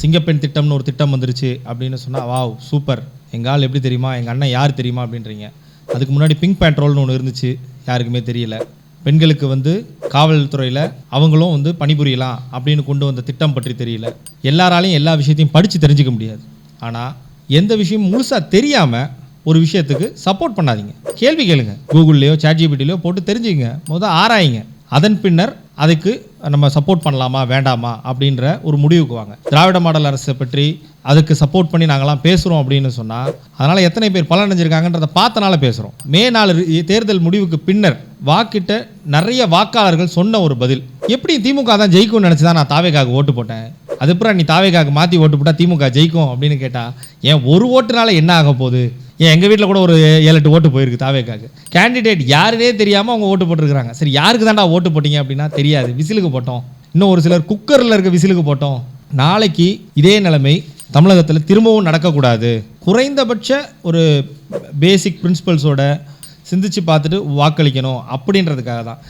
சிங்கப்பெண் திட்டம்னு ஒரு திட்டம் வந்துருச்சு அப்படின்னு சொன்னால் வாவ் சூப்பர், எங்கள் ஆள் எப்படி தெரியுமா, எங்கள் அண்ணன் யார் தெரியுமா அப்படின்றீங்க. அதுக்கு முன்னாடி பிங்க் பேட்ரோல்னு ஒன்று இருந்துச்சு, யாருக்குமே தெரியல. பெண்களுக்கு வந்து காவல்துறையில் அவங்களும் வந்து பணிபுரியலாம் அப்படின்னு கொண்டு வந்த திட்டம் பற்றி தெரியல. எல்லாராலையும் எல்லா விஷயத்தையும் படித்து தெரிஞ்சிக்க முடியாது. ஆனால் எந்த விஷயமும் முழுசாக தெரியாமல் ஒரு விஷயத்துக்கு சப்போர்ட் பண்ணாதீங்க. கேள்வி கேளுங்க, கூகுள்லேயோ சாட்ஜிபிட்டிலையோ போட்டு தெரிஞ்சுங்க, முதல் ஆராயுங்க. அதன் பின்னர் அதுக்கு நம்ம சப்போர்ட் பண்ணலாமா வேண்டாமா அப்படின்ற ஒரு முடிவுக்கு வாங்க. திராவிட மாடல் அரசை பற்றி அதுக்கு சப்போர்ட் பண்ணி நாங்களாம் பேசுகிறோம் அப்படின்னு சொன்னால் அதனால் எத்தனை பேர் பலனடைஞ்சிருக்காங்கன்றதை பார்த்தனால பேசுகிறோம். மே 4 தேர்தல் முடிவுக்கு பின்னர் வாக்கிட்ட நிறைய வாக்காளர்கள் சொன்ன ஒரு பதில், எப்படி திமுக தான் ஜெயிக்கும்னு நினச்சி தான் நான் தாவேக்காக ஓட்டு போட்டேன், அதுக்கப்புறம் நீ தாவேக்காக மாற்றி ஓட்டு போட்டால் திமுக ஜெயிக்கும் அப்படின்னு கேட்டால் ஏன் ஒரு ஓட்டுனால என்ன ஆக போகுது? ஏன் எங்கள் வீட்டில் கூட ஒரு 7-8 ஓட்டு போயிருக்கு தாவேக்காக. கேண்டிடேட் யாருனே தெரியாமல் அவங்க ஓட்டு போட்டிருக்கிறாங்க. சரி, யாருக்கு தாண்டா ஓட்டு போட்டிங்க அப்படின்னா தெரியாது, விசிலுக்கு போட்டோம். இன்னும் ஒரு சிலர் குக்கரில் இருக்க விசிலுக்கு போட்டோம். நாளைக்கு இதே நிலைமை தமிழகத்தில் திரும்பவும் நடக்கக்கூடாது. குறைந்தபட்ச ஒரு பேசிக் பிரின்சிபல்ஸோட சிந்திச்சு பார்த்துட்டு வாக்களிக்கணும் அப்படின்றதுக்காக தான்.